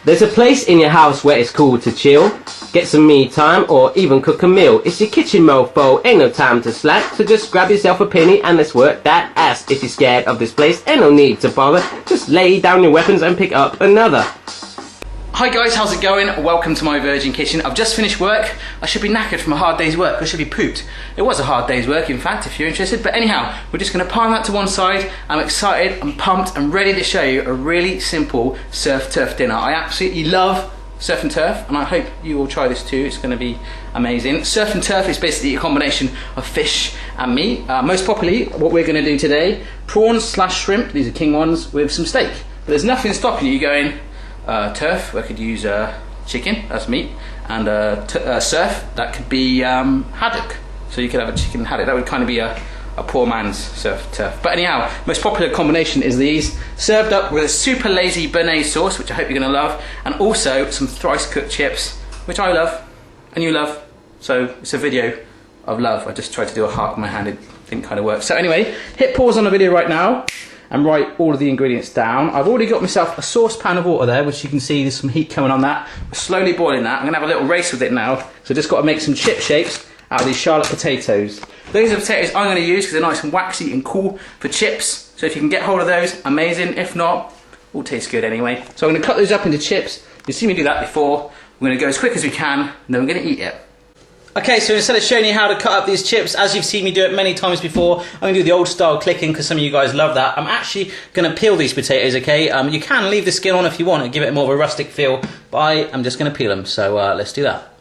There's a place in your house where it's cool to chill, get some me time, or even cook a meal. It's your kitchen, mofo, ain't no time to slack. So just grab yourself a penny and let's work that ass. If you're scared of this place, ain't no need to bother. Just lay down your weapons and pick up another. Hi guys, how's it going? Welcome to my Virgin Kitchen. I've just finished work. I should be knackered from a hard day's work. I should be pooped. It was a hard day's work, in fact, if you're interested. But anyhow, we're just going to palm that to one side. I'm excited, I'm pumped, I'm ready to show you a really simple surf turf dinner. I absolutely love surf and turf, and I hope you will try this too. It's going to be amazing. Surf and turf is basically a combination of fish and meat. Most popularly, what we're going to do today, prawns / shrimp, these are king ones, with some steak. But there's nothing stopping you going, turf, I could use chicken, that's meat, and surf, that could be haddock. So you could have a chicken haddock. That would kind of be a poor man's surf turf. But anyhow, most popular combination is these, served up with a super lazy Bearnaise sauce, which I hope you're going to love, and also some thrice cooked chips, which I love and you love. So it's a video of love. I just tried to do a heart with my hand, it didn't kind of work. So anyway, hit pause on the video right now and write all of the ingredients down. I've already got myself a saucepan of water there, which you can see there's some heat coming on that. We're slowly boiling that. I'm gonna have a little race with it now. So I've just got to make some chip shapes out of these Charlotte potatoes. Those are the potatoes I'm gonna use because they're nice and waxy and cool for chips. So if you can get hold of those, amazing. If not, all tastes good anyway. So I'm gonna cut those up into chips. You've seen me do that before. We're gonna go as quick as we can, and then we're gonna eat it. Okay, so instead of showing you how to cut up these chips, as you've seen me do it many times before, I'm going to do the old style clicking because some of you guys love that. I'm actually going to peel these potatoes, okay? You can leave the skin on if you want and give it more of a rustic feel, but I am just going to peel them, so let's do that.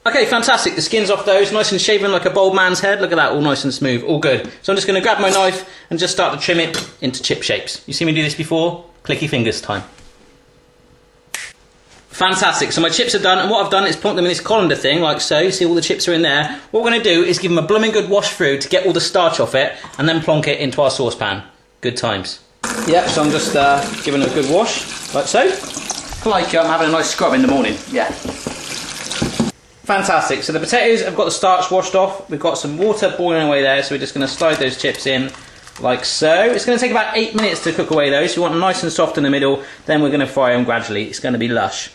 Okay, fantastic. The skin's off those, nice and shaven like a bald man's head. Look at that, all nice and smooth, all good. So I'm just going to grab my knife and just start to trim it into chip shapes. You seen me do this before? Clicky fingers time. Fantastic, so my chips are done, and what I've done is plonk them in this colander thing, like so. You see all the chips are in there. What we're going to do is give them a blooming good wash through to get all the starch off it, and then plonk it into our saucepan. Good times. Yep, so I'm just giving it a good wash, like so. Like I'm having a nice scrub in the morning, yeah. Fantastic, so the potatoes have got the starch washed off. We've got some water boiling away there, so we're just going to slide those chips in, like so. It's going to take about 8 minutes to cook away those. You want them nice and soft in the middle, then we're going to fry them gradually. It's going to be lush.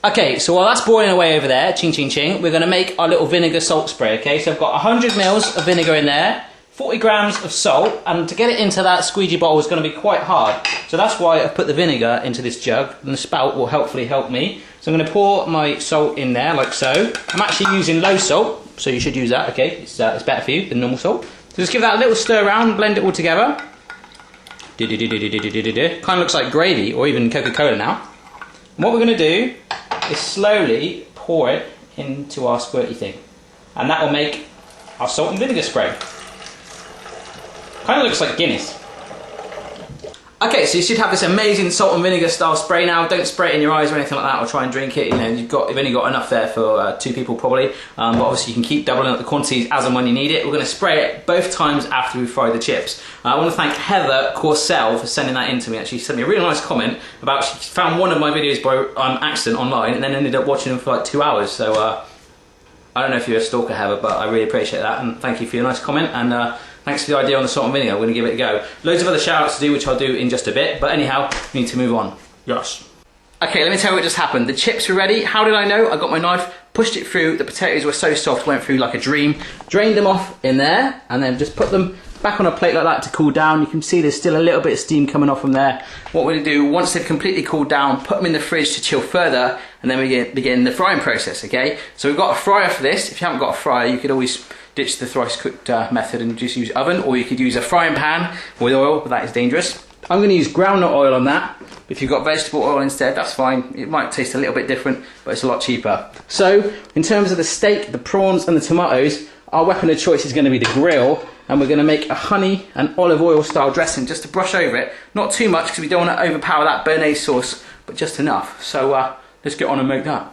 Okay, so while that's boiling away over there, ching ching ching, we're going to make our little vinegar salt spray, okay? So I've got 100 mils of vinegar in there, 40 grams of salt, and to get it into that squeegee bottle is going to be quite hard. So that's why I've put the vinegar into this jug, and the spout will hopefully help me. So I'm going to pour my salt in there, like so. I'm actually using low salt, so you should use that, okay? It's better for you than normal salt. So just give that a little stir around, blend it all together. Kind of looks like gravy, or even Coca-Cola now. And what we're going to do is slowly pour it into our squirty thing, and that will make our salt and vinegar spray. Kind of looks like Guinness. Okay, so you should have this amazing salt and vinegar style spray now. Don't spray it in your eyes or anything like that, or try and drink it. You know, you've only got enough there for 2 people probably, but obviously you can keep doubling up the quantities as and when you need it. We're going to spray it both times after we fry the chips. I want to thank Heather Corsell for sending that in to me. Actually, she sent me a really nice comment about she found one of my videos by accident online and then ended up watching them for like 2 hours. So I don't know if you're a stalker, Heather, but I really appreciate that, and thank you for your nice comment, and thanks for the idea on the salt and vinegar. We're going to give it a go. Loads of other shout outs to do, which I'll do in just a bit, but anyhow, we need to move on. Yes. Okay, let me tell you what just happened. The chips were ready. How did I know? I got my knife, pushed it through, the potatoes were so soft, went through like a dream, drained them off in there, and then just put them back on a plate like that to cool down. You can see there's still a little bit of steam coming off from there. What we're going to do, once they've completely cooled down, put them in the fridge to chill further, and then we begin the frying process, okay? So we've got a fryer for this. If you haven't got a fryer, you could always ditch the thrice cooked method and just use oven, or you could use a frying pan with oil, but that is dangerous. I'm going to use groundnut oil on that. If you've got vegetable oil instead, that's fine. It might taste a little bit different, but it's a lot cheaper. So, in terms of the steak, the prawns and the tomatoes, our weapon of choice is going to be the grill, and we're going to make a honey and olive oil style dressing just to brush over it. Not too much because we don't want to overpower that Bearnaise sauce, but just enough. So let's get on and make that.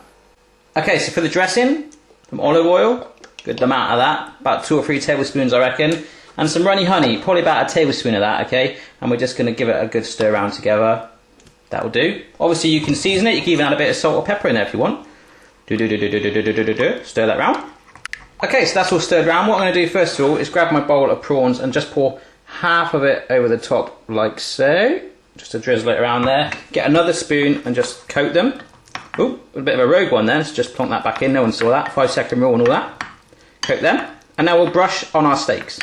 Okay, so for the dressing, some olive oil, good amount of that, about 2 or 3 tablespoons I reckon, and some runny honey, probably about a tablespoon of that, okay? And we're just going to give it a good stir around together. That'll do. Obviously you can season it, you can even add a bit of salt or pepper in there if you want. Stir that round. Okay, so that's all stirred around. What I'm going to do first of all is grab my bowl of prawns and just pour half of it over the top like so. just to drizzle it around there. Get another spoon and just coat them. Ooh, a bit of a rogue one then, let's just plonk that back in, no one saw that. 5-second rule and all that. Coat them. And now we'll brush on our steaks.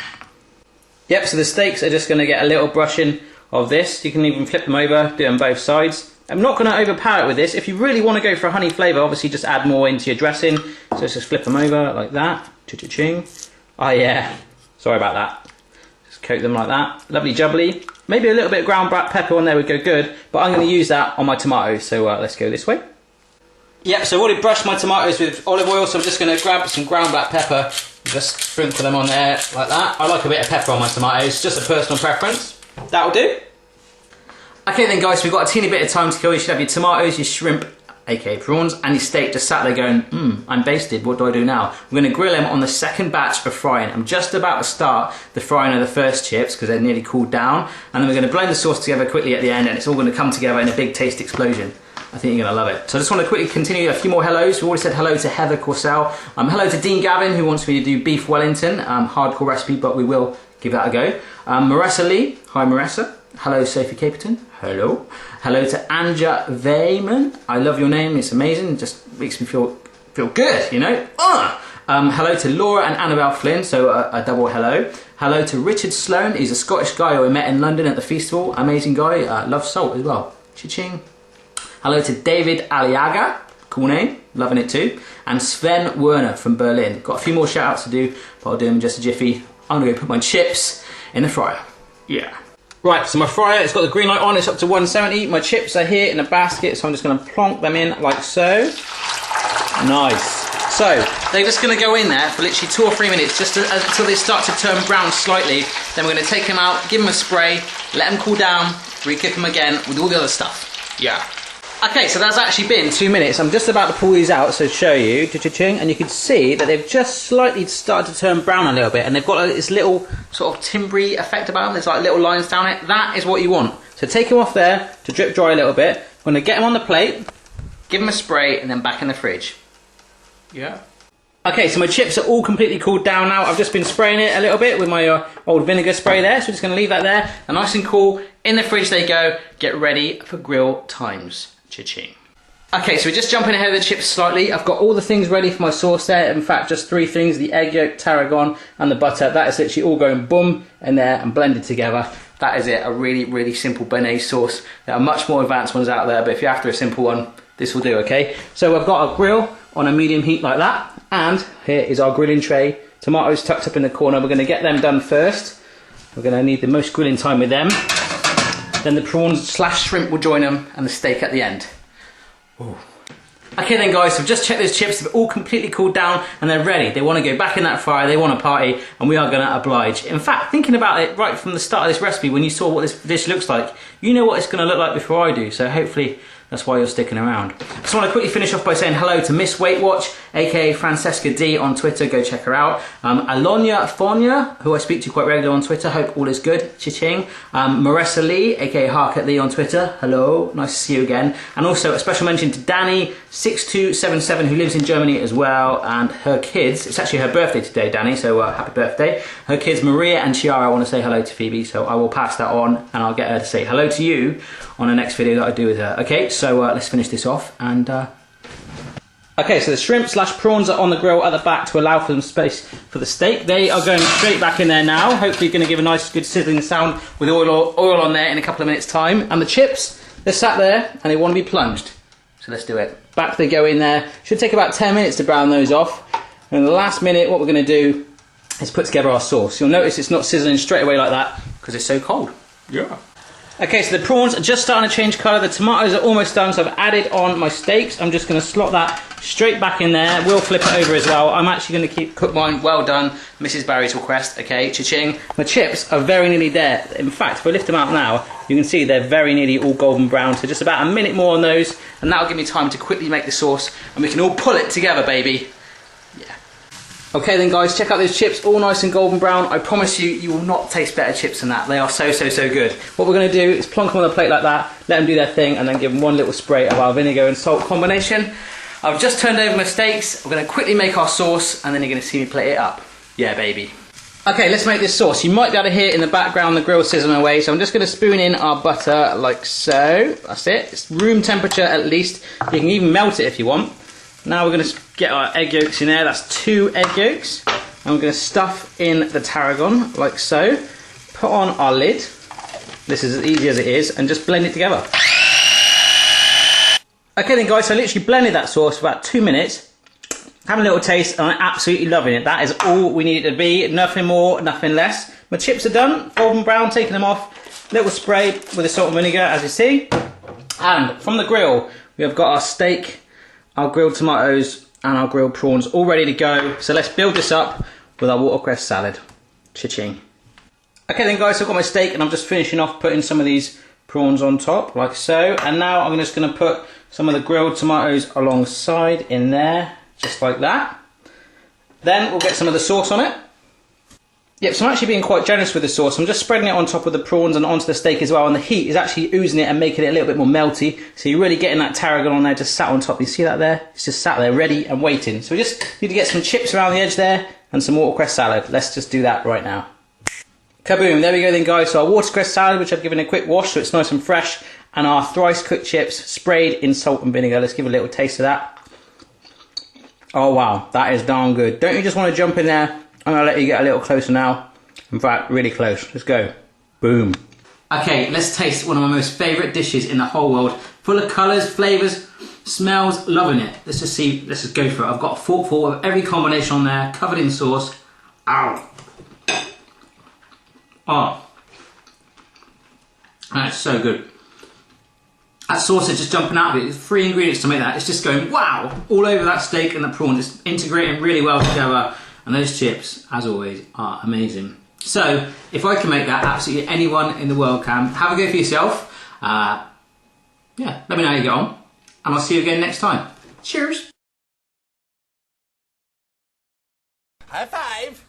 Yep, so the steaks are just going to get a little brushing of this. You can even flip them over, do them both sides. I'm not going to overpower it with this. If you really want to go for a honey flavour, obviously just add more into your dressing. So let's just flip them over like that. Cha-cha-ching. Oh yeah, sorry about that. Just coat them like that. Lovely jubbly. Maybe a little bit of ground black pepper on there would go good, but I'm going to use that on my tomatoes. So let's go this way. Yep, so I've already brushed my tomatoes with olive oil, so I'm just going to grab some ground black pepper, just sprinkle them on there like that. I like a bit of pepper on my tomatoes, just a personal preference. That'll do. Okay then guys, so we've got a teeny bit of time to kill. You should have your tomatoes, your shrimp, aka prawns, and your steak just sat there going, I'm basted, what do I do now? We're going to grill them on the second batch of frying. I'm just about to start the frying of the first chips because they're nearly cooled down, and then we're going to blend the sauce together quickly at the end, and it's all going to come together in a big taste explosion. I think you're going to love it. So I just want to quickly continue a few more hellos. We've already said hello to Heather Corsell. Hello to Dean Gavin, who wants me to do beef Wellington. Hardcore recipe, but we will give that a go. Marissa Lee. Hi, Marissa. Hello, Sophie Caperton. Hello. Hello to Anja Veyman. I love your name. It's amazing. It just makes me feel good, you know. Hello to Laura and Annabelle Flynn. So a double hello. Hello to Richard Sloan. He's a Scottish guy who I met in London at the festival. Amazing guy. Loves salt as well. Cha-ching. Hello to David Aliaga, cool name, loving it too. And Sven Werner from Berlin. Got a few more shout outs to do, but I'll do them in just a jiffy. I'm gonna go put my chips in the fryer. Yeah. Right, so my fryer, it's got the green light on, it's up to 170. My chips are here in a basket, so I'm just gonna plonk them in like so. Nice. So, they're just gonna go in there for literally 2 or 3 minutes, just until they start to turn brown slightly. Then we're gonna take them out, give them a spray, let them cool down, re-cook them again with all the other stuff. Yeah. Okay, so that's actually been 2 minutes. I'm just about to pull these out, so show you, cha-cha-ching, and you can see that they've just slightly started to turn brown a little bit, and they've got this little sort of timbery effect about them. There's like little lines down it. That is what you want. So take them off there to drip dry a little bit. I'm going to get them on the plate, give them a spray, and then back in the fridge. Yeah. Okay, so my chips are all completely cooled down now. I've just been spraying it a little bit with my old vinegar spray there, so we're just going to leave that there. And nice and cool. In the fridge they go. Get ready for grill times. Cha-ching. Okay, so we're just jumping ahead of the chips slightly. I've got all the things ready for my sauce there. In fact, just 3 things: the egg yolk, tarragon, and the butter. That is literally all going boom in there and blended together. That is it. A really, really simple Bearnaise sauce. There are much more advanced ones out there, but if you're after a simple one, this will do, okay? So I've got a grill on a medium heat like that, and here is our grilling tray. Tomatoes tucked up in the corner. We're going to get them done first. We're going to need the most grilling time with them. Then the prawns / shrimp will join them, and the steak at the end. Ooh. Okay then guys, so I've just checked those chips. They've all completely cooled down and they're ready. They want to go back in that fryer, they want to party, and we are going to oblige. In fact, thinking about it right from the start of this recipe, when you saw what this dish looks like, you know what it's going to look like before I do, so hopefully that's why you're sticking around. I just want to quickly finish off by saying hello to Miss Weight Watch, aka Francesca D on Twitter, go check her out. Alonia Fonya, who I speak to quite regularly on Twitter, hope all is good, cha-ching. Marissa Lee, aka Hark at Lee on Twitter, hello, nice to see you again. And also a special mention to Danny6277, who lives in Germany as well, and her kids. It's actually her birthday today, Danny, so happy birthday. Her kids Maria and Chiara want to say hello to Phoebe, so I will pass that on and I'll get her to say hello to you on the next video that I do with her. Okay, so let's finish this off and okay, so the shrimp / prawns are on the grill at the back to allow for some space for the steak. They are going straight back in there now. Hopefully going to give a nice good sizzling sound with oil on there in a couple of minutes time. And the chips, they're sat there and they want to be plunged. So let's do it. Back they go in there. Should take about 10 minutes to brown those off. And in the last minute, what we're going to do is put together our sauce. You'll notice it's not sizzling straight away like that because it's so cold. Yeah. Okay, so the prawns are just starting to change colour. The tomatoes are almost done, so I've added on my steaks. I'm just going to slot that straight back in there. We'll flip it over as well. I'm actually going to cook mine well done, Mrs. Barry's request. Okay, cha-ching. My chips are very nearly there. In fact, if I lift them out now, you can see they're very nearly all golden brown. So just about a minute more on those, and that'll give me time to quickly make the sauce, and we can all pull it together, baby. Yeah. Okay then guys, check out those chips, all nice and golden brown. I promise you, you will not taste better chips than that. They are so good. What we're going to do is plonk them on the plate like that, let them do their thing, and then give them one little spray of our vinegar and salt combination. I've just turned over my steaks. We're going to quickly make our sauce, and then you're going to see me plate it up. Yeah, baby. Okay, let's make this sauce. You might be able to hear it in the background, the grill sizzling away, so I'm just going to spoon in our butter like so. That's it. It's room temperature at least. You can even melt it if you want. Now we're going to get our egg yolks in there. That's 2 egg yolks. And we're going to stuff in the tarragon like so. Put on our lid. This is as easy as it is, and just blend it together. Okay then guys, so I literally blended that sauce for about 2 minutes. Having a little taste, and I'm absolutely loving it. That is all we need it to be. Nothing more, nothing less. My chips are done, golden brown, taking them off. Little spray with the salt and vinegar, as you see. And from the grill, we have got our steak, our grilled tomatoes, and our grilled prawns all ready to go. So let's build this up with our watercress salad. Cha-ching. Okay then guys, so I've got my steak, and I'm just finishing off putting some of these prawns on top, like so. And now I'm just going to put some of the grilled tomatoes alongside in there. Just like that. Then we'll get some of the sauce on it. Yep, so I'm actually being quite generous with the sauce. I'm just spreading it on top of the prawns and onto the steak as well. And the heat is actually oozing it and making it a little bit more melty. So you're really getting that tarragon on there just sat on top. You see that there? It's just sat there ready and waiting. So we just need to get some chips around the edge there and some watercress salad. Let's just do that right now. Kaboom, there we go then guys. So our watercress salad, which I've given a quick wash so it's nice and fresh. And our thrice cooked chips sprayed in salt and vinegar. Let's give a little taste of that. Oh wow, that is darn good. Don't you just want to jump in there? I'm going to let you get a little closer now. In fact, really close. Let's go. Boom. Okay, let's taste one of my most favourite dishes in the whole world. Full of colours, flavours, smells, loving it. Let's just go for it. I've got a forkful of every combination on there, covered in sauce. Ow. Oh. That's so good. That sauce is just jumping out of it. There's 3 ingredients to make that. It's just going, wow, all over that steak and the prawn. Just integrating really well together. And those chips, as always, are amazing. So, if I can make that, absolutely anyone in the world can. Have a go for yourself. Yeah, let me know how you get on. And I'll see you again next time. Cheers. High five.